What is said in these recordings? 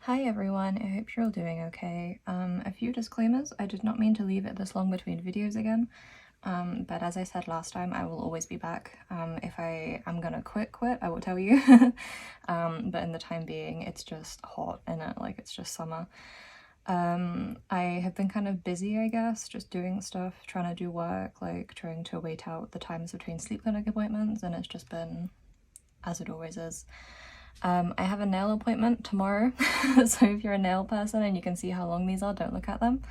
Hi everyone, I hope you're all doing okay. A few disclaimers. I did not mean to leave it this long between videos again, but as I said last time, I will always be back. If I am gonna quit, I will tell you. But in the time being, it's just hot in it, like it's just summer. I have been kind of busy, I guess, just doing stuff, trying to do work, like trying to wait out the times between sleep clinic appointments, and it's just been as it always is. I have a nail appointment tomorrow, so if you're a nail person and you can see how long these are, don't look at them.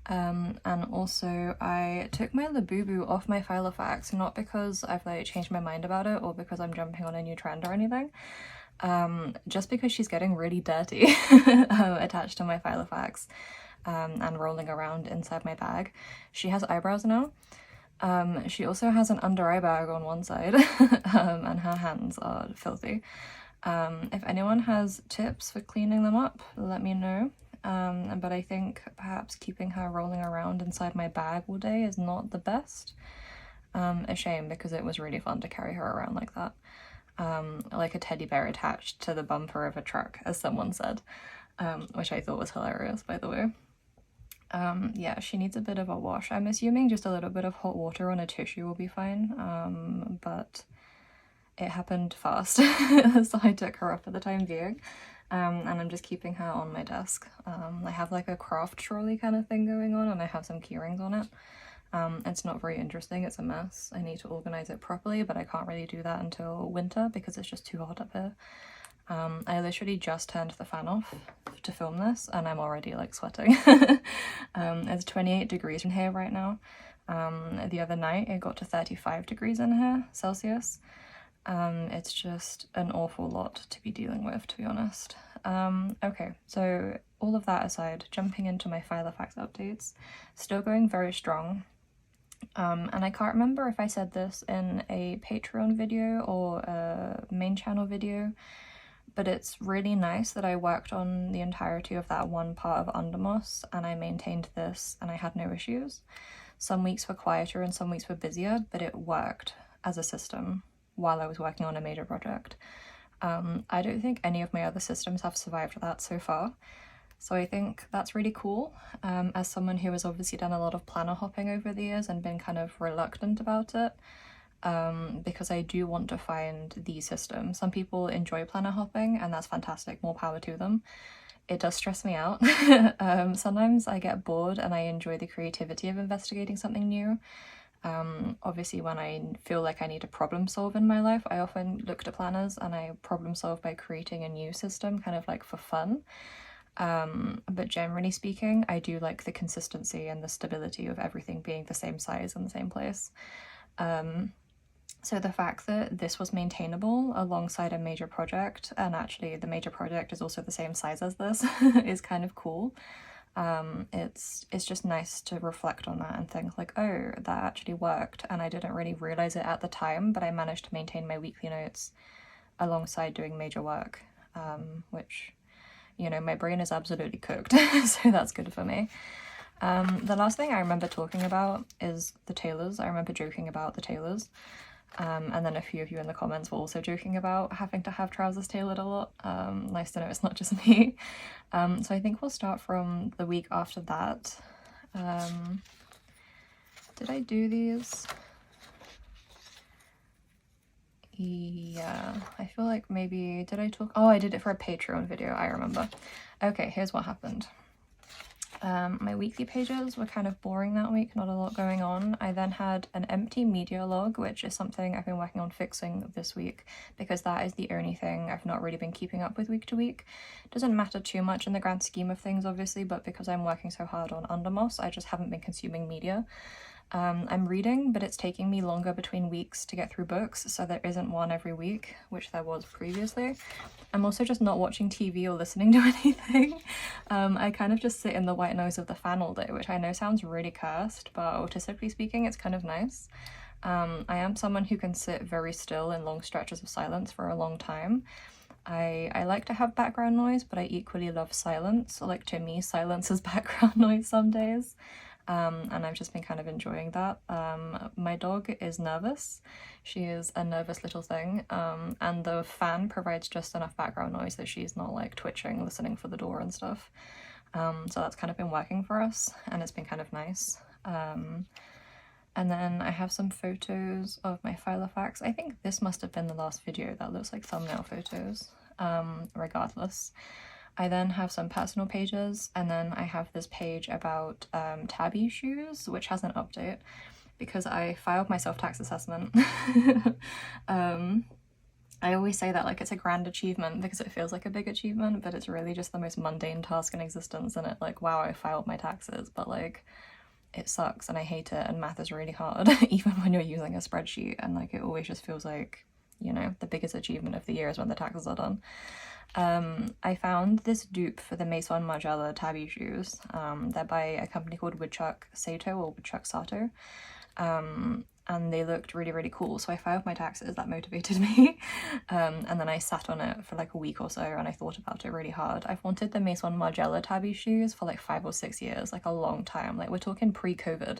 And also I took my Labubu off my Filofax, not because I've like changed my mind about it or because I'm jumping on a new trend or anything, just because she's getting really dirty attached to my Filofax and rolling around inside my bag. She has eyebrows now. She also has an under eye bag on one side and her hands are filthy. If anyone has tips for cleaning them up, let me know. But I think perhaps keeping her rolling around inside my bag all day is not the best. A shame, because it was really fun to carry her around like that. Like a teddy bear attached to the bumper of a truck, as someone said, which I thought was hilarious, by the way. Yeah, she needs a bit of a wash. I'm assuming just a little bit of hot water on a tissue will be fine, but it happened fast, so I took her off for the time being, and I'm just keeping her on my desk. I have like a craft trolley kind of thing going on, and I have some keyrings on it. It's not very interesting, it's a mess. I need to organize it properly, but I can't really do that until winter because it's just too hot up here. I literally just turned the fan off to film this and I'm already like sweating. It's 28 degrees in here right now. The other night it got to 35 degrees in here, Celsius. It's just an awful lot to be dealing with, to be honest. Okay, so all of that aside, jumping into my Filofax updates, still going very strong. And I can't remember if I said this in a Patreon video or a main channel video, but it's really nice that I worked on the entirety of that one part of Undermoss and I maintained this and I had no issues. Some weeks were quieter and some weeks were busier, but it worked as a system while I was working on a major project. I don't think any of my other systems have survived that so far, so I think that's really cool. As someone who has obviously done a lot of planner hopping over the years and been kind of reluctant about it, because I do want to find the system. Some people enjoy planner hopping and that's fantastic, more power to them. It does stress me out. Sometimes I get bored and I enjoy the creativity of investigating something new. Obviously when I feel like I need to problem solve in my life, I often look to planners and I problem solve by creating a new system, kind of like for fun. But generally speaking, I do like the consistency and the stability of everything being the same size in the same place. So the fact that this was maintainable alongside a major project, and actually the major project is also the same size as this, is kind of cool. It's just nice to reflect on that and think like, oh, that actually worked, and I didn't really realize it at the time, but I managed to maintain my weekly notes alongside doing major work, which, you know, my brain is absolutely cooked, so that's good for me. The last thing I remember talking about is the tailors. I remember joking about the tailors. And then a few of you in the comments were also joking about having to have trousers tailored a lot. Nice to know it's not just me. So I think we'll start from the week after that. Did I do these? Yeah, I feel like maybe, did I talk? Oh, I did it for a Patreon video, I remember. Okay, here's what happened. My weekly pages were kind of boring that week, not a lot going on. I then had an empty media log, which is something I've been working on fixing this week because that is the only thing I've not really been keeping up with week to week. It doesn't matter too much in the grand scheme of things, obviously, but because I'm working so hard on Undermoss, I just haven't been consuming media. I'm reading, but it's taking me longer between weeks to get through books, so there isn't one every week, which there was previously. I'm also just not watching TV or listening to anything. I kind of just sit in the white noise of the fan all day, which I know sounds really cursed, but artistically speaking, it's kind of nice. I am someone who can sit very still in long stretches of silence for a long time. I like to have background noise, but I equally love silence. Like, to me, silence is background noise some days. and I've just been kind of enjoying that. My dog is nervous. She is a nervous little thing, and the fan provides just enough background noise that she's not like twitching, listening for the door and stuff. So that's kind of been working for us, and it's been kind of nice. And then I have some photos of my Filofax. I think this must have been the last video that looks like thumbnail photos, regardless. I then have some personal pages, and then I have this page about Tabby shoes, which has an update because I filed my self-tax assessment. I always say that like it's a grand achievement because it feels like a big achievement, but it's really just the most mundane task in existence, and it like, wow, I filed my taxes, but like it sucks and I hate it, and math is really hard even when you're using a spreadsheet, and like it always just feels like, you know, the biggest achievement of the year is when the taxes are done. I found this dupe for the Maison Margiela Tabby shoes. They're by a company called Woodchuck Sato or Woodchuck Sato. And they looked really, really cool. So I filed my taxes, that motivated me. And then I sat on it for like a week or so and I thought about it really hard. I've wanted the Maison Margiela Tabby shoes for like 5 or 6 years, like a long time. Like we're talking pre-COVID.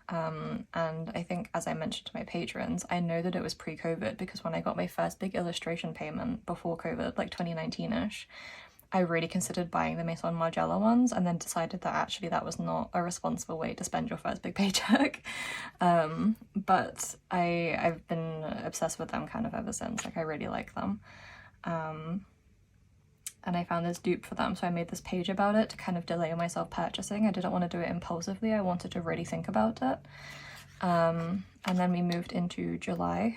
And I think, as I mentioned to my patrons, I know that it was pre-COVID because when I got my first big illustration payment before COVID, like 2019-ish, I really considered buying the Maison Margiela ones and then decided that actually that was not a responsible way to spend your first big paycheck. But I've been obsessed with them kind of ever since. Like I really like them. And I found this dupe for them, so I made this page about it to kind of delay myself purchasing. I didn't want to do it impulsively, I wanted to really think about it. And then we moved into July.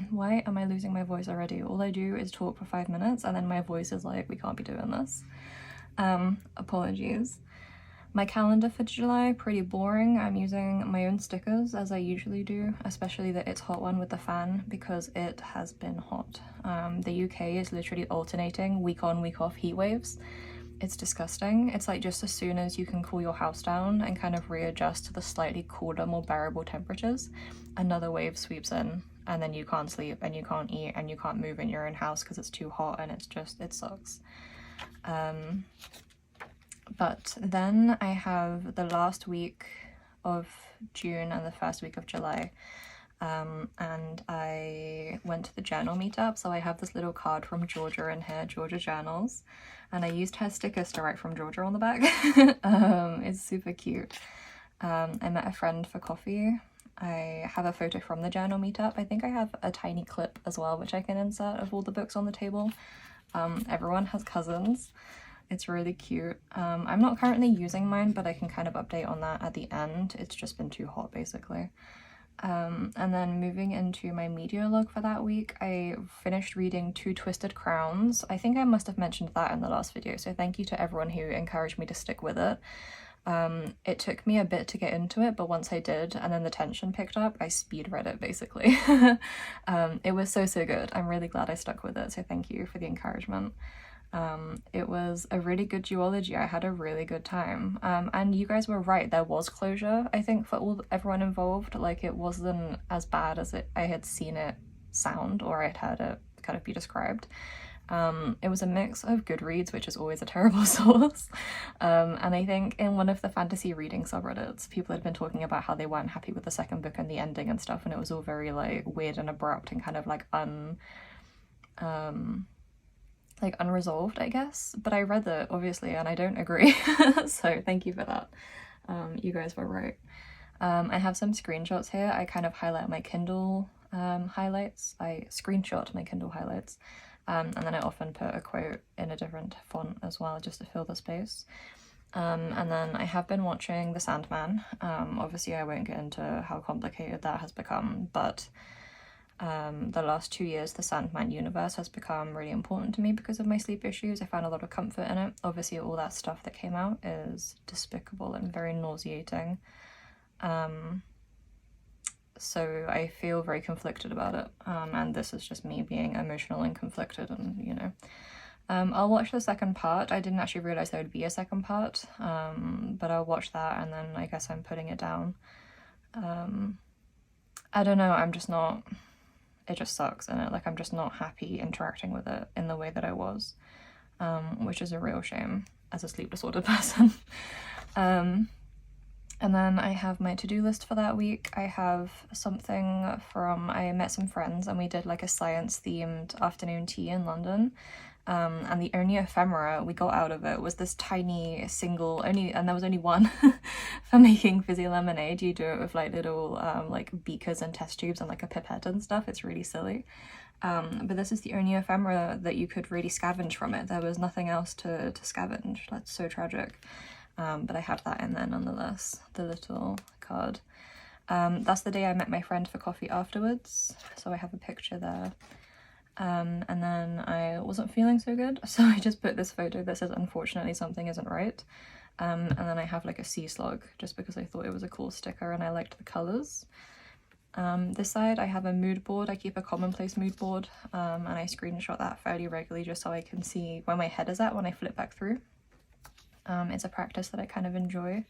Why am I losing my voice already? All I do is talk for 5 minutes and then my voice is like, we can't be doing this. Apologies. My calendar for July, pretty boring. I'm using my own stickers as I usually do, especially the It's Hot one with the fan because it has been hot. The UK is literally alternating week on, week off heat waves. It's disgusting. It's like just as soon as you can cool your house down and kind of readjust to the slightly cooler, more bearable temperatures, another wave sweeps in and then you can't sleep and you can't eat and you can't move in your own house because it's too hot and it's just, it sucks. But then I have the last week of June and the first week of July. And I went to the journal meetup, so I have this little card from Georgia in here, Georgia Journals, and I used her stickers to write from Georgia on the back. It's super cute. I met a friend for coffee. I have a photo from the journal meetup. I think I have a tiny clip as well, which I can insert of all the books on the table. Everyone has cousins. It's really cute. I'm not currently using mine, but I can kind of update on that at the end. It's just been too hot, basically. And then moving into my media log for that week, I finished reading Two Twisted Crowns. I think I must have mentioned that in the last video, so thank you to everyone who encouraged me to stick with it. It took me a bit to get into it, but once I did, and then the tension picked up, I speed read it, basically. It was so good. I'm really glad I stuck with it, so thank you for the encouragement. It was a really good duology. I had a really good time. And you guys were right, there was closure, I think, for everyone involved. Like, it wasn't as bad as I had seen it sound, or I had heard it kind of be described. It was a mix of Goodreads, which is always a terrible source, and I think in one of the fantasy reading subreddits, people had been talking about how they weren't happy with the second book and the ending and stuff, and it was all very like weird and abrupt and kind of like unresolved, I guess. But I read it, obviously, and I don't agree. So thank you for that. You guys were right. I have some screenshots here. I kind of highlight my Kindle highlights. I screenshot my Kindle highlights. And then I often put a quote in a different font as well, just to fill the space. And then I have been watching The Sandman. Obviously I won't get into how complicated that has become, but the last 2 years the Sandman universe has become really important to me because of my sleep issues. I found a lot of comfort in it. Obviously all that stuff that came out is despicable and very nauseating. So I feel very conflicted about it, and this is just me being emotional and conflicted, and you know. I'll watch the second part. I didn't actually realise there would be a second part, but I'll watch that and then I guess I'm putting it down. I don't know, I'm just not, it just sucks, and like I'm just not happy interacting with it in the way that I was, which is a real shame as a sleep disordered person. And then I have my to-do list for that week. I have something from, I met some friends and we did like a science themed afternoon tea in London. And the only ephemera we got out of it was this tiny single, and there was only one for making fizzy lemonade. You do it with like little like beakers and test tubes and like a pipette and stuff. It's really silly. But this is the only ephemera that you could really scavenge from it. There was nothing else to scavenge. That's so tragic. But I have that in there nonetheless, the little card. That's the day I met my friend for coffee afterwards, so I have a picture there. And then I wasn't feeling so good, so I just put this photo that says unfortunately something isn't right. And then I have like a sea slug just because I thought it was a cool sticker and I liked the colours. This side I have a mood board. I keep a commonplace mood board, and I screenshot that fairly regularly just so I can see where my head is at when I flip back through. It's a practice that I kind of enjoy.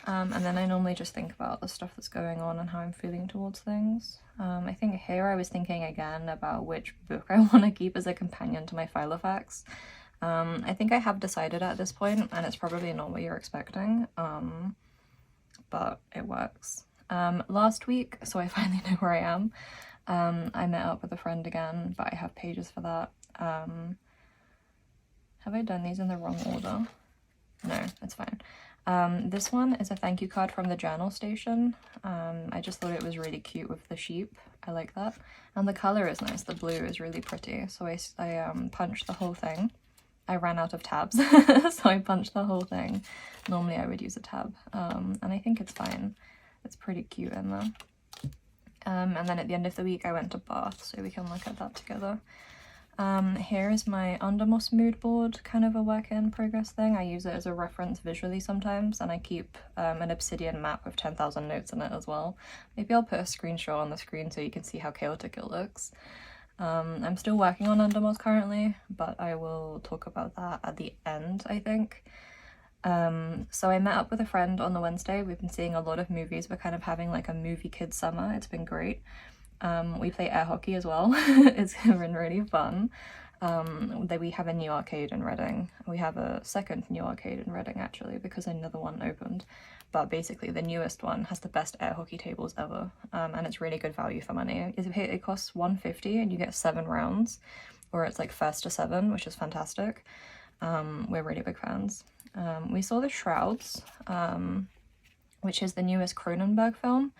And then I normally just think about the stuff that's going on and how I'm feeling towards things. I think here I was thinking again about which book I want to keep as a companion to my Filofax. I think I have decided at this point, and it's probably not what you're expecting, but it works. Last week, so I finally know where I am, I met up with a friend again, but I have pages for that. Have I done these in the wrong order? No, it's fine. This one is a thank you card from the journal station. I just thought it was really cute with the sheep. I like that. And the colour is nice. The blue is really pretty. So I punched the whole thing. I ran out of tabs, so I punched the whole thing. Normally I would use a tab, and I think it's fine. It's pretty cute in there. And then at the end of the week I went to Bath, so we can look at that together. Here is my Undermoss mood board, kind of a work in progress thing. I use it as a reference visually sometimes, and I keep an obsidian map with 10,000 notes in it as well. Maybe I'll put a screenshot on the screen so you can see how chaotic it looks. I'm still working on Undermoss currently, but I will talk about that at the end, I think. So I met up with a friend on the Wednesday. We've been seeing a lot of movies. We're kind of having like a movie kid summer. It's been great. We play air hockey as well. It's been really fun. We have a new arcade in Reading. We have a second new arcade in Reading actually, because another one opened. But basically the newest one has the best air hockey tables ever, and it's really good value for money. It costs $150 and you get 7 rounds, or it's like first to 7, which is fantastic. We're really big fans. We saw The Shrouds, which is the newest Cronenberg film.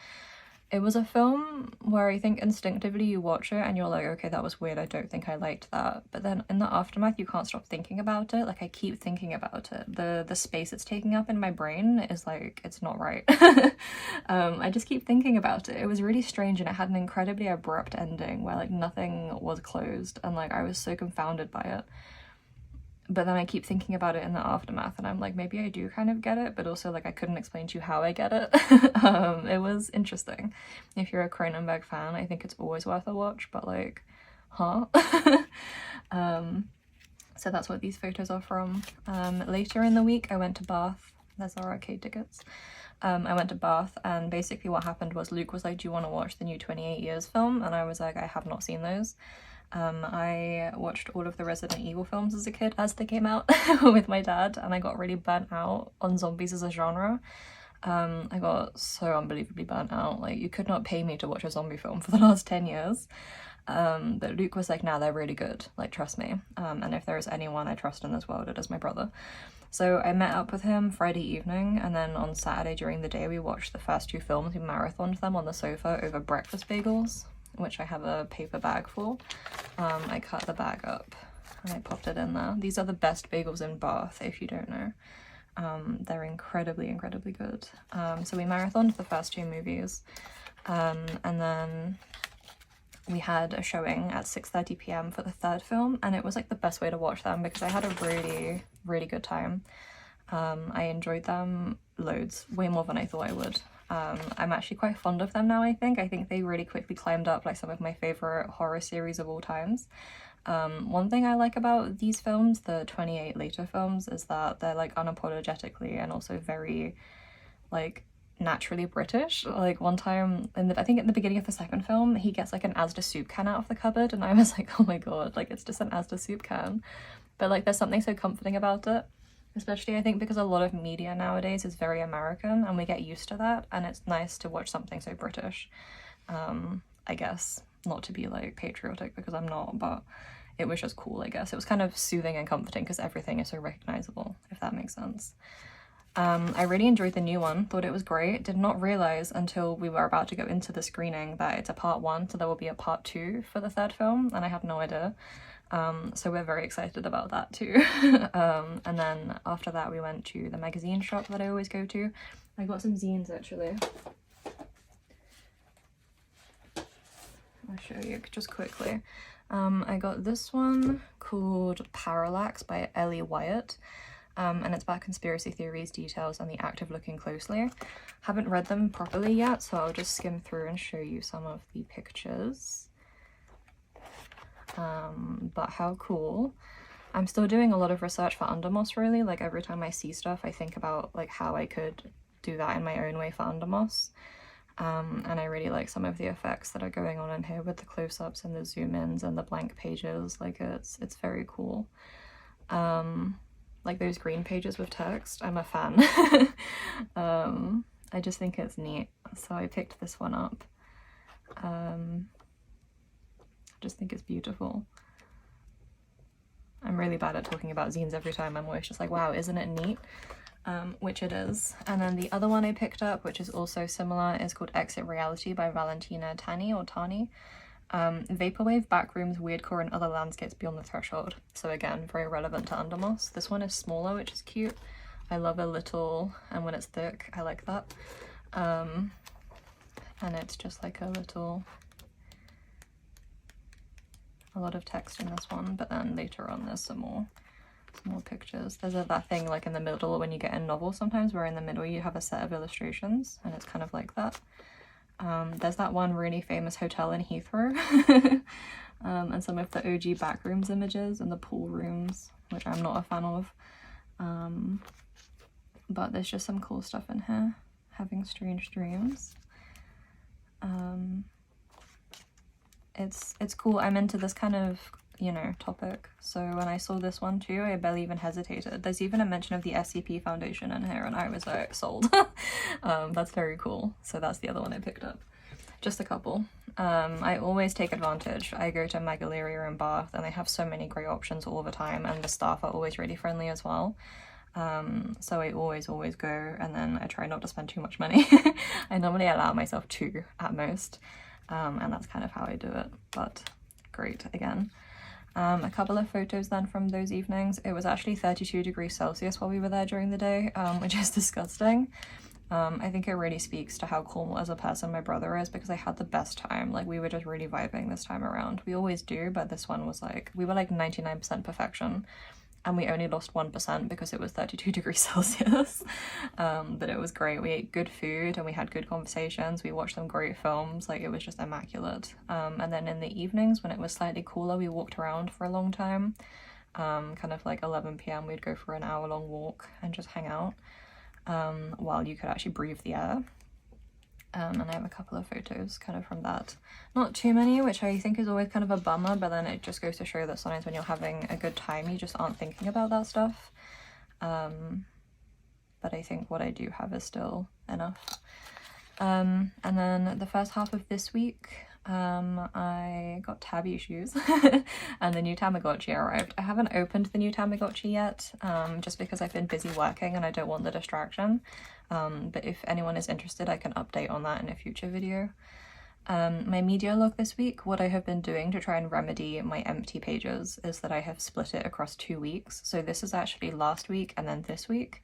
It was a film where I think instinctively you watch it and you're like, okay, that was weird, I don't think I liked that. But then in the aftermath, you can't stop thinking about it. Like, I keep thinking about it. The space it's taking up in my brain is like, it's not right. I just keep thinking about it. It was really strange, and it had an incredibly abrupt ending where like nothing was closed, and like I was so confounded by it. But then I keep thinking about it in the aftermath and I'm like, maybe I do kind of get it, but also like I couldn't explain to you how I get it. It was interesting. If you're a Cronenberg fan, I think it's always worth a watch, but like, huh? So that's what these photos are from. Later in the week I went to Bath. There's our arcade tickets. I went to Bath, and basically what happened was Luke was like, do you want to watch the new 28 Years film? And I was like, I have not seen those. I watched all of the Resident Evil films as a kid as they came out with my dad, and I got really burnt out on zombies as a genre. I got so unbelievably burnt out. Like, you could not pay me to watch a zombie film for the last 10 years. But Luke was like, nah, they're really good, like, trust me. And if there is anyone I trust in this world, it is my brother. So I met up with him Friday evening, and then on Saturday during the day we watched the first 2 films. We marathoned them on the sofa over breakfast bagels, which I have a paper bag for. I cut the bag up and I popped it in there. These are the best bagels in Bath, if you don't know. They're incredibly, incredibly good. So we marathoned the first 2 movies, and then we had a showing at 6:30 p.m. for the 3rd film, and it was like the best way to watch them because I had a really, really good time. I enjoyed them loads, way more than I thought I would. I'm actually quite fond of them now, I think. I think they really quickly climbed up like some of my favourite horror series of all times. One thing I like about these films, the 28 later films, is that they're like unapologetically and also very like naturally British. Like one time, I think at the beginning of the 2nd film, he gets like an Asda soup can out of the cupboard, and I was like, oh my god, like it's just an Asda soup can. But like there's something so comforting about it. Especially I think because a lot of media nowadays is very American and we get used to that, and it's nice to watch something so British. I guess, not to be like patriotic because I'm not, but it was just cool, I guess. It was kind of soothing and comforting because everything is so recognizable, if that makes sense. I really enjoyed the new one, thought it was great. Did not realize until we were about to go into the screening that it's a part 1, so there will be a part 2 for the third film, and I had no idea. So we're very excited about that too. And then after that we went to the magazine shop that I always go to. I got some zines actually. I'll show you just quickly. I got this one called Parallax by Ellie Wyatt. And it's about conspiracy theories, details, and the act of looking closely. Haven't read them properly yet, so I'll just skim through and show you some of the pictures. But how cool. I'm still doing a lot of research for Undermoss, really. Like, every time I see stuff, I think about like how I could do that in my own way for Undermoss. And I really like some of the effects that are going on in here with the close-ups and the zoom-ins and the blank pages. Like, it's very cool. Like those green pages with text, I'm a fan. I just think it's neat, so I picked this one up. I just think it's beautiful. I'm really bad at talking about zines every time. I'm always just like, wow, isn't it neat? Which it is. And then the other one I picked up, which is also similar, is called Exit Reality by Valentina Tani or Tani. Vaporwave, backrooms, weirdcore, and other landscapes beyond the threshold. So again, very relevant to Undermoss. This one is smaller, which is cute. I love a little, and when it's thick, I like that. And it's just like a lot of text in this one, but then later on there's some more pictures. There's that thing like in the middle when you get a novel sometimes, where in the middle you have a set of illustrations, and it's kind of like that. There's that one really famous hotel in Heathrow, and some of the OG backrooms images and the pool rooms, which I'm not a fan of. But there's just some cool stuff in here. Having strange dreams. It's cool. I'm into this kind of, you know, topic. So when I saw this one too, I barely even hesitated. There's even a mention of the SCP Foundation in here, and I was like, sold. That's very cool. So that's the other one I picked up. Just a couple. I always take advantage. I go to Magaleria in Bath, and they have so many great options all the time, and the staff are always really friendly as well. So I always go, and then I try not to spend too much money. I normally allow myself 2 at most, and that's kind of how I do it, but great again. A couple of photos then from those evenings. It was actually 32 degrees Celsius while we were there during the day, which is disgusting. I think it really speaks to how cool as a person my brother is, because I had the best time. Like, we were just really vibing this time around. We always do, but this one was like, we were like 99% perfection, and we only lost 1% because it was 32 degrees Celsius. But it was great. We ate good food and we had good conversations. We watched some great films. Like, it was just immaculate. And then in the evenings when it was slightly cooler, we walked around for a long time. Kind of like 11 p.m. we'd go for an hour-long walk and just hang out while you could actually breathe the air. And I have a couple of photos kind of from that. Not too many, which I think is always kind of a bummer, but then it just goes to show that sometimes when you're having a good time, you just aren't thinking about that stuff. But I think what I do have is still enough. And then the first half of this week, I got Tabby shoes and the new Tamagotchi arrived. I haven't opened the new Tamagotchi yet, just because I've been busy working and I don't want the distraction. But if anyone is interested, I can update on that in a future video. My media log this week, what I have been doing to try and remedy my empty pages is that I have split it across 2 weeks. So this is actually last week and then this week.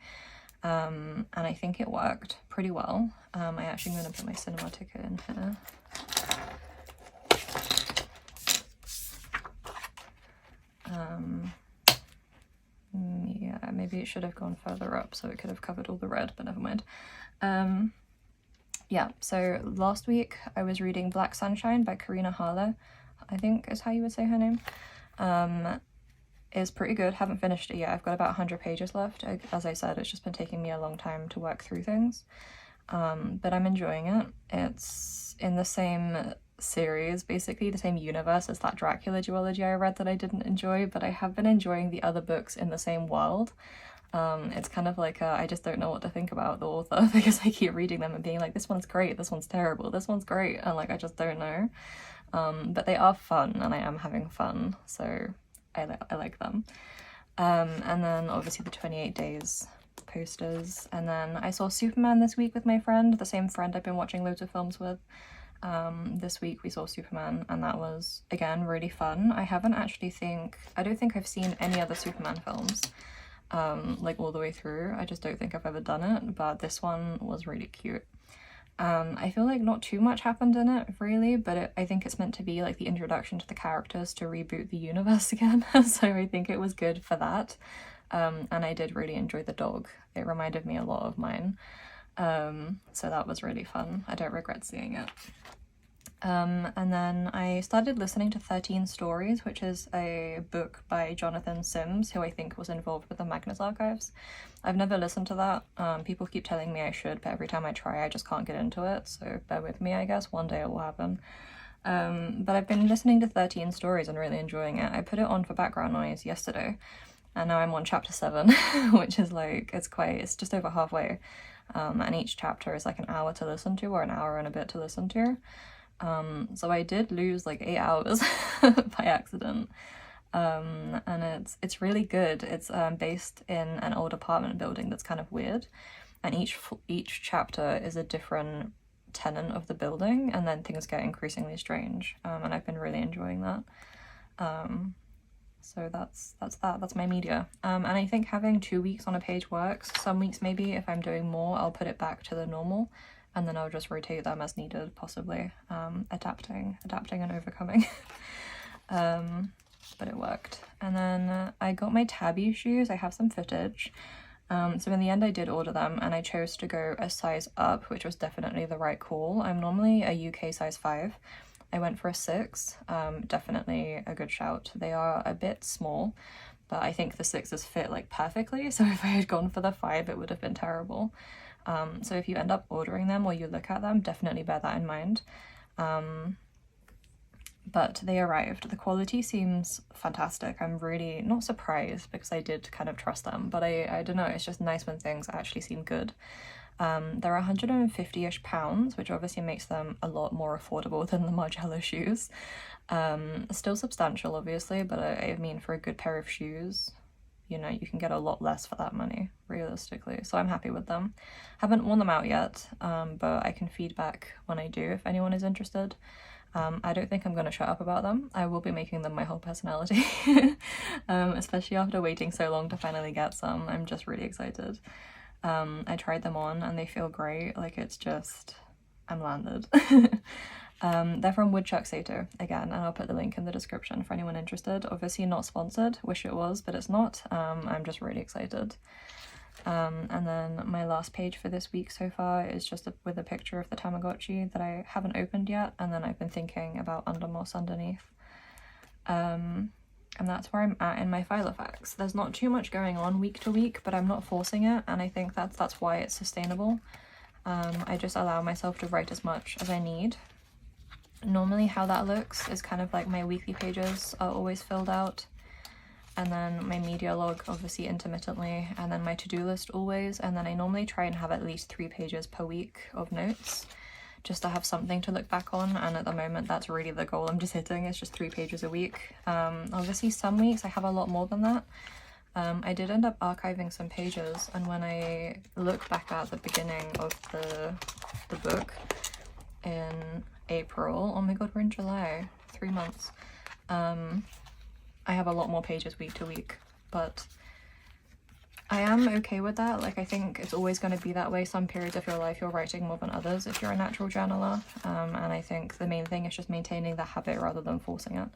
And I think it worked pretty well. I actually am going to put my cinema ticket in here. Yeah, maybe it should have gone further up so it could have covered all the red, but never mind. Yeah, so last week I was reading Black Sunshine by Karina Harlow, I think is how you would say her name. It's pretty good. Haven't finished it yet. I've got about 100 pages left. As I said, it's just been taking me a long time to work through things. But I'm enjoying it. It's in the same series, basically the same universe as that Dracula duology I read that I didn't enjoy, but I have been enjoying the other books in the same world. It's kind of like I just don't know what to think about the author because I keep reading them and being like, this one's great, this one's terrible, this one's great, and like I just don't know. But they are fun and I am having fun, so I like them. And then obviously the 28 Days posters, and then I saw Superman this week with my friend, the same friend I've been watching loads of films with. This week we saw Superman and that was again really fun. I don't think I've seen any other Superman films like all the way through. I just don't think I've ever done it, but this one was really cute. I feel like not too much happened in it really, but I think it's meant to be like the introduction to the characters to reboot the universe again. So I think it was good for that. And I did really enjoy the dog. It reminded me a lot of mine. So that was really fun. I don't regret seeing it. And then I started listening to 13 Stories, which is a book by Jonathan Sims, who I think was involved with the Magnus Archives. I've never listened to that. People keep telling me I should, but every time I try I just can't get into it, so bear with me, I guess. One day it will happen. But I've been listening to 13 Stories and really enjoying it. I put it on for background noise yesterday, and now I'm on chapter 7, which is like, it's just over halfway. And each chapter is like an hour to listen to, or an hour and a bit to listen to. So I did lose like 8 hours by accident. And it's really good. It's based in an old apartment building that's kind of weird, and each chapter is a different tenant of the building, and then things get increasingly strange. And I've been really enjoying that. So that's my media. And I think having 2 weeks on a page works. Some weeks maybe if I'm doing more I'll put it back to the normal, and then I'll just rotate them as needed, possibly. Adapting and overcoming. But it worked. And then I got my Tabby shoes. I have some footage. So in the end I did order them, and I chose to go a size up, which was definitely the right call. I'm normally a UK size 5. I went for a 6. Definitely a good shout. They are a bit small, but I think the 6s fit like perfectly, so if I had gone for the 5 it would have been terrible. So if you end up ordering them or you look at them, definitely bear that in mind. But they arrived. The quality seems fantastic. I'm really not surprised because I did kind of trust them, but I don't know, it's just nice when things actually seem good. They're 150-ish pounds, which obviously makes them a lot more affordable than the Margiela shoes. Still substantial obviously, but I mean for a good pair of shoes, you know, you can get a lot less for that money, realistically. So I'm happy with them. Haven't worn them out yet, but I can feedback when I do if anyone is interested. I don't think I'm going to shut up about them. I will be making them my whole personality, especially after waiting so long to finally get some. I'm just really excited. I tried them on and they feel great. Like, it's just, I'm landed. They're from Woodchuck Sato again, and I'll put the link in the description for anyone interested. Obviously not sponsored, wish it was, but it's not. I'm just really excited. And then my last page for this week so far is just with a picture of the Tamagotchi that I haven't opened yet, and then I've been thinking about Undermoss underneath. And that's where I'm at in my Filofax. There's not too much going on week to week, but I'm not forcing it, and I think that's why it's sustainable. I just allow myself to write as much as I need. Normally how that looks is kind of like my weekly pages are always filled out, and then my media log obviously intermittently, and then my to-do list always, and then I normally try and have at least 3 pages per week of notes just to have something to look back on, and at the moment that's really the goal I'm just hitting. It's just 3 pages a week. Obviously some weeks I have a lot more than that. I did end up archiving some pages, and when I look back at the beginning of the book in April, oh my god, we're in July, 3 months, I have a lot more pages week to week, but I am okay with that. Like, I think it's always going to be that way. Some periods of your life you're writing more than others if you're a natural journaler, and I think the main thing is just maintaining the habit rather than forcing it.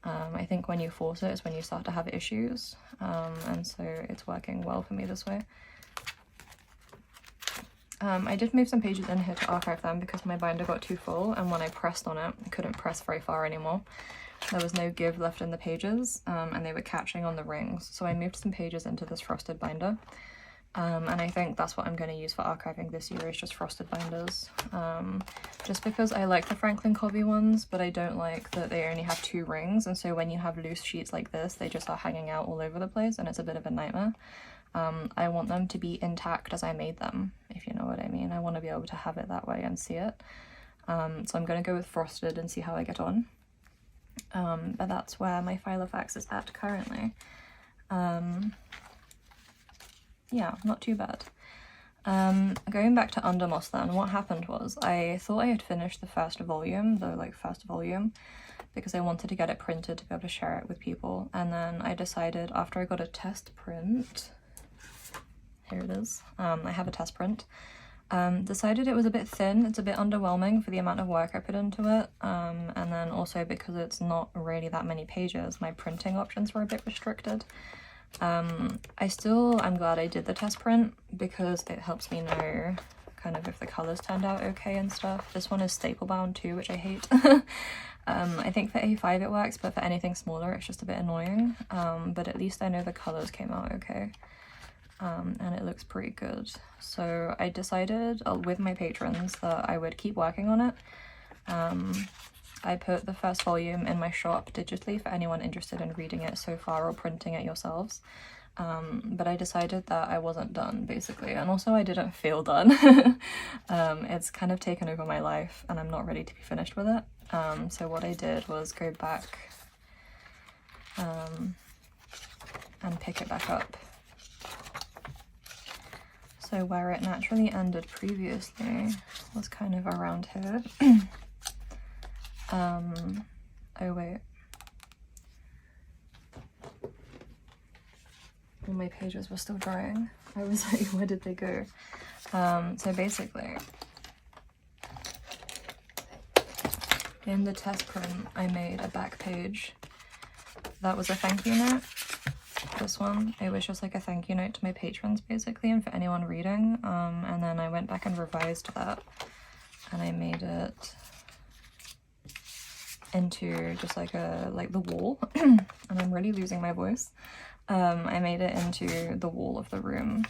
I think when you force it is when you start to have issues, and so it's working well for me this way. I did move some pages in here to archive them because my binder got too full, and when I pressed on it, I couldn't press very far anymore. There was no give left in the pages, and they were catching on the rings, so I moved some pages into this frosted binder. And I think that's what I'm going to use for archiving this year, is just frosted binders. Just because I like the Franklin Covey ones, but I don't like that they only have 2 rings, and so when you have loose sheets like this, they just are hanging out all over the place, and it's a bit of a nightmare. I want them to be intact as I made them, if you know what I mean. I want to be able to have it that way and see it. So I'm going to go with frosted and see how I get on. But that's where my Filofax is at currently. Yeah, not too bad. Going back to Undermoss then, what happened was I thought I had finished the first volume, because I wanted to get it printed to be able to share it with people. And then I decided after I got a test print, here it is, I have a test print, decided it was a bit thin, it's a bit underwhelming for the amount of work I put into it, and then also because it's not really that many pages, my printing options were a bit restricted. I'm glad I did the test print because it helps me know kind of if the colours turned out okay and stuff. This one is staple bound too, which I hate. I think for A5 it works, but for anything smaller it's just a bit annoying. But at least I know the colours came out okay. And it looks pretty good. So I decided with my patrons that I would keep working on it. I put the first volume in my shop digitally for anyone interested in reading it so far or printing it yourselves. But I decided that I wasn't done, basically, and also I didn't feel done. It's kind of taken over my life and I'm not ready to be finished with it. So what I did was go back and pick it back up. So where it naturally ended previously was kind of around here. Oh wait. All my pages were still drying. I was like, where did they go? So basically, in the test print, I made a back page. That was a thank you note. This one, it was just like a thank you note to my patrons basically, and for anyone reading. And then I went back and revised that, and I made it into just like the wall. And I'm really losing my voice. I made it into the wall of the room,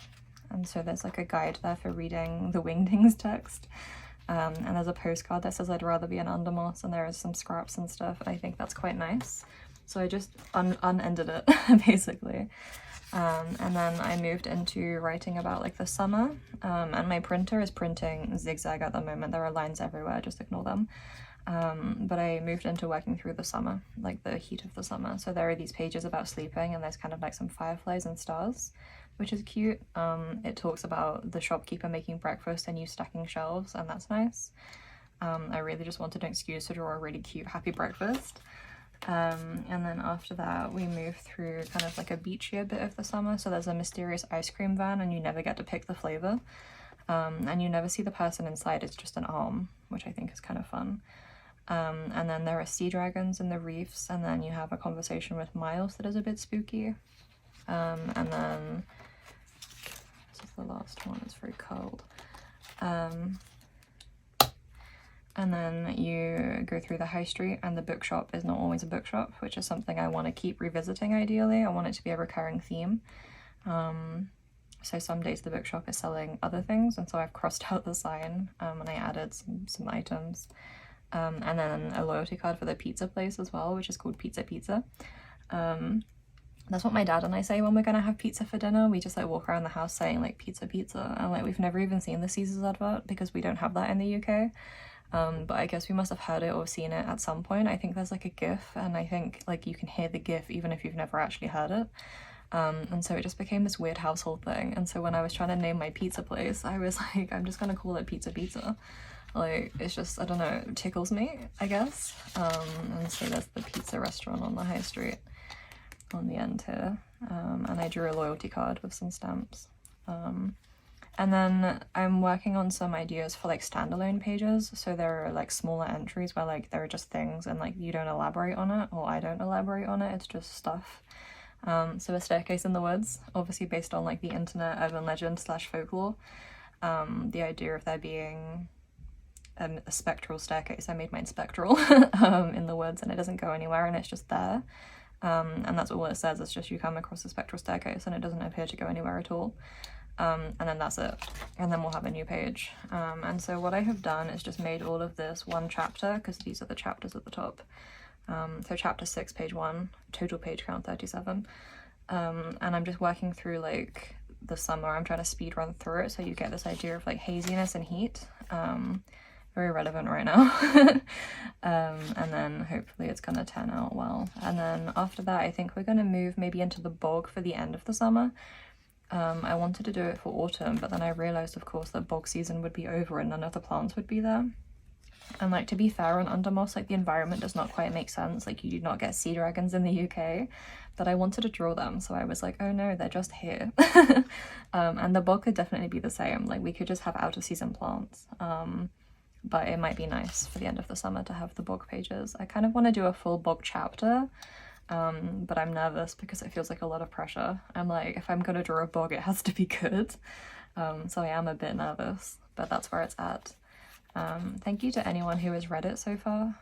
and so there's like a guide there for reading the Wingdings text, and there's a postcard that says I'd rather be an Undermoss, and there is some scraps and stuff. I think that's quite nice, so I just unended it basically. And then I moved into writing about like the summer, and my printer is printing zigzag at the moment. There are lines everywhere, just ignore them. But I moved into working through the summer, like the heat of the summer. So there are these pages about sleeping, and there's kind of like some fireflies and stars, which is cute. It talks about the shopkeeper making breakfast and you stacking shelves, and that's nice. I really just wanted an excuse to draw a really cute happy breakfast. And then after that we move through kind of like a beachier bit of the summer. So there's a mysterious ice cream van and you never get to pick the flavour, and you never see the person inside, it's just an arm, which I think is kind of fun. And then there are sea dragons in the reefs, and then you have a conversation with Miles that is a bit spooky. And then this is the last one, it's very cold. And then you go through the high street, and the bookshop is not always a bookshop, which is something I want to keep revisiting ideally. I want it to be a recurring theme. So some days the bookshop is selling other things, and so I've crossed out the sign, and I added some items. And then a loyalty card for the pizza place as well, which is called Pizza Pizza. That's what my dad and I say when we're gonna have pizza for dinner. We just like walk around the house saying like pizza pizza, and like we've never even seen the Caesars advert because we don't have that in the UK. But I guess we must have heard it or seen it at some point. I think there's like a GIF, and I think like you can hear the GIF even if you've never actually heard it. And so it just became this weird household thing. And so when I was trying to name my pizza place, I was like, I'm just gonna call it Pizza Pizza. Like, it's just, I don't know, it tickles me, I guess. And so there's the pizza restaurant on the high street on the end here. And I drew a loyalty card with some stamps. And then I'm working on some ideas for like standalone pages. So there are like smaller entries where like there are just things and like you don't elaborate on it, or I don't elaborate on it, it's just stuff. So a staircase in the woods, obviously based on like the internet urban legend / folklore. The idea of there being a spectral staircase. I made mine spectral in the woods, and it doesn't go anywhere, and it's just there. And that's all it says. It's just you come across a spectral staircase and it doesn't appear to go anywhere at all. And then that's it. And then we'll have a new page. And so what I have done is just made all of this one chapter, because these are the chapters at the top. So chapter 6, page 1, total page count 37. And I'm just working through like the summer. I'm trying to speed run through it so you get this idea of like haziness and heat. Very relevant right now. And then hopefully it's gonna turn out well. And then after that, I think we're gonna move maybe into the bog for the end of the summer. I wanted to do it for autumn, but then I realized, of course, that bog season would be over and none of the plants would be there. And like, to be fair on Undermoss, like the environment does not quite make sense. Like, you do not get sea dragons in the UK, but I wanted to draw them, so I was like, oh no, they're just here. And the bog could definitely be the same. Like, we could just have out of season plants. But it might be nice for the end of the summer to have the bog pages. I kind of want to do a full bog chapter, but I'm nervous because it feels like a lot of pressure. I'm like, if I'm gonna draw a bog, it has to be good. So I am a bit nervous, but that's where it's at. Thank you to anyone who has read it so far.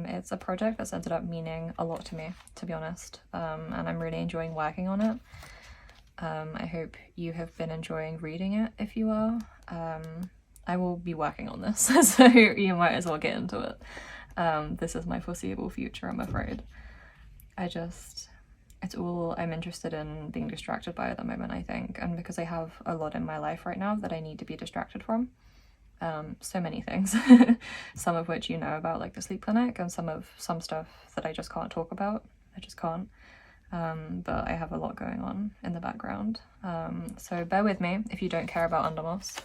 It's a project that's ended up meaning a lot to me, to be honest, and I'm really enjoying working on it. I hope you have been enjoying reading it if you are. I will be working on this, so you might as well get into it. This is my foreseeable future, I'm afraid. It's all I'm interested in being distracted by at the moment, I think, and because I have a lot in my life right now that I need to be distracted from. So many things, some of which you know about, like the sleep clinic, and some stuff that I just can't talk about. I just can't. But I have a lot going on in the background. So bear with me if you don't care about Undermoss.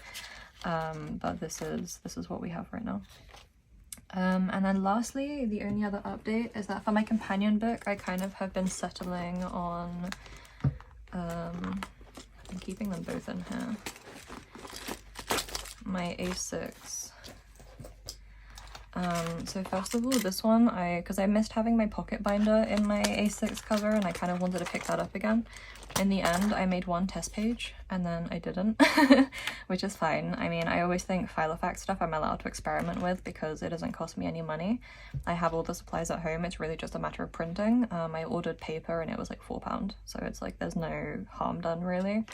But this is what we have right now. And then lastly, the only other update is that for my companion book, I kind of have been settling on, I'm keeping them both in here, my A6. So first of all, this one, because I missed having my pocket binder in my A6 cover, and I kind of wanted to pick that up again. In the end, I made one test page and then I didn't, which is fine. I mean, I always think Filofax stuff I'm allowed to experiment with because it doesn't cost me any money. I have all the supplies at home. It's really just a matter of printing. I ordered paper and it was like £4, so it's like there's no harm done really.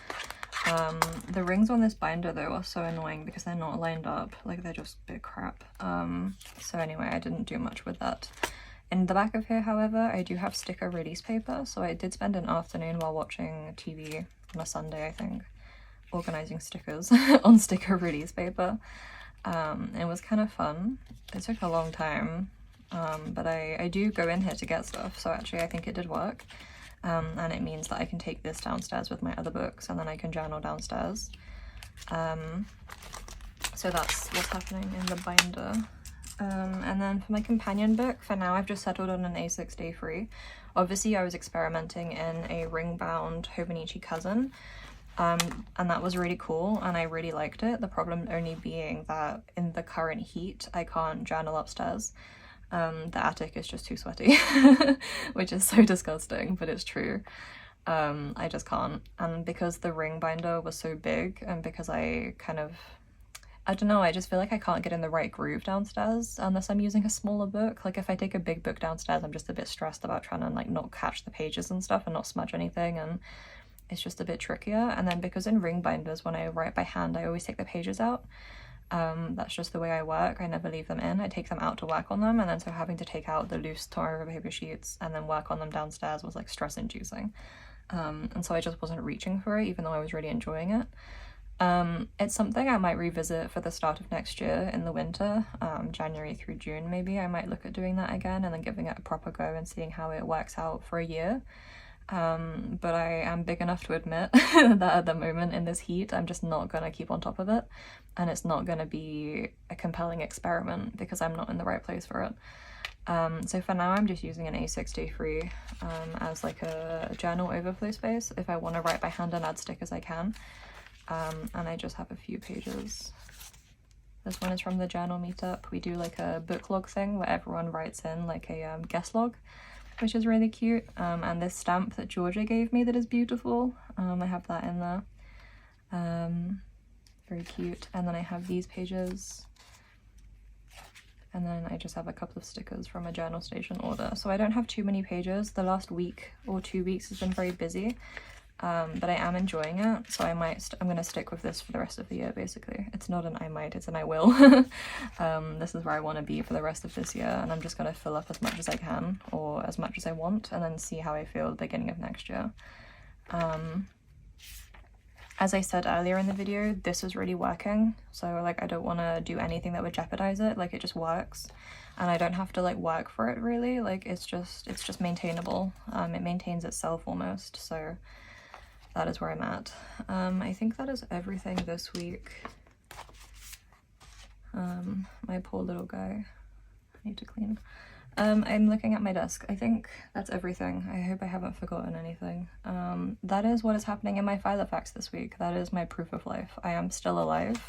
The rings on this binder though are so annoying because they're not lined up, like they're just big crap. So anyway, I didn't do much with that. In the back of here, however, I do have sticker release paper, so I did spend an afternoon while watching TV on a Sunday, I think, organising stickers on sticker release paper. It was kind of fun. It took a long time, but I do go in here to get stuff, so actually I think it did work. And it means that I can take this downstairs with my other books and then I can journal downstairs. So that's what's happening in the binder. And then for my companion book, for now I've just settled on an A6 Day Free. Obviously I was experimenting in a ring-bound Hobonichi Cousin, and that was really cool and I really liked it. The problem only being that in the current heat I can't journal upstairs. The attic is just too sweaty, which is so disgusting, but it's true. I just can't. And because the ring binder was so big and because I don't know, I just feel like I can't get in the right groove downstairs unless I'm using a smaller book. Like if I take a big book downstairs, I'm just a bit stressed about trying to like not catch the pages and stuff and not smudge anything, and it's just a bit trickier. And then because in ring binders, when I write by hand, I always take the pages out. That's just the way I work. I never leave them in. I take them out to work on them, and then so having to take out the loose torn over paper sheets and then work on them downstairs was like stress inducing. And so I just wasn't reaching for it, even though I was really enjoying it. It's something I might revisit for the start of next year in the winter, January through June maybe. I might look at doing that again and then giving it a proper go and seeing how it works out for a year. But I am big enough to admit that at the moment in this heat, I'm just not going to keep on top of it, and it's not going to be a compelling experiment because I'm not in the right place for it. So for now I'm just using an A6 Day Free as like a journal overflow space. If I want to write by hand and add stickers, I can. And I just have a few pages. This one is from the journal meetup. We do like a book log thing where everyone writes in like a guest log, which is really cute. And this stamp that Georgia gave me that is beautiful, I have that in there. Very cute. And then I have these pages. And then I just have a couple of stickers from a journal station order. So I don't have too many pages. The last week or 2 weeks has been very busy. But I am enjoying it, so I'm going to stick with this for the rest of the year, basically. It's not an I might, it's an I will. This is where I want to be for the rest of this year, and I'm just going to fill up as much as I can, or as much as I want, and then see how I feel at the beginning of next year. as I said earlier in the video, this is really working. So like I don't want to do anything that would jeopardize it. Like it just works. And I don't have to like work for it really. Like it's just maintainable. It maintains itself almost. So that is where I'm at. I think that is everything this week. My poor little guy. I need to clean. I'm looking at my desk. I think that's everything. I hope I haven't forgotten anything. That is what is happening in my Filofax this week. That is my proof of life. I am still alive.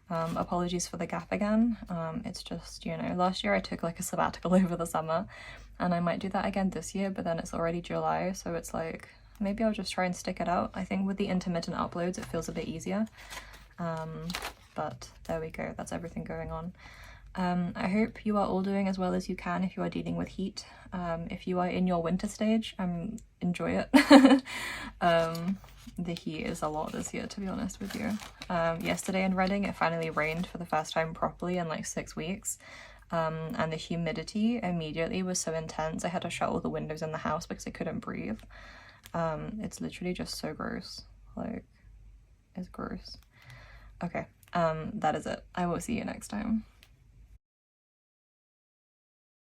Apologies for the gap again. It's just, you know, last year I took like a sabbatical over the summer, and I might do that again this year, but then it's already July, so it's like, maybe I'll just try and stick it out. I think with the intermittent uploads, it feels a bit easier. But there we go. That's everything going on. I hope you are all doing as well as you can if you are dealing with heat. If you are in your winter stage, enjoy it. The heat is a lot this year, to be honest with you. Yesterday in Reading, it finally rained for the first time properly in like 6 weeks. And the humidity immediately was so intense, I had to shut all the windows in the house because I couldn't breathe. It's literally just so gross. Like, it's gross. Okay, that is it. I will see you next time.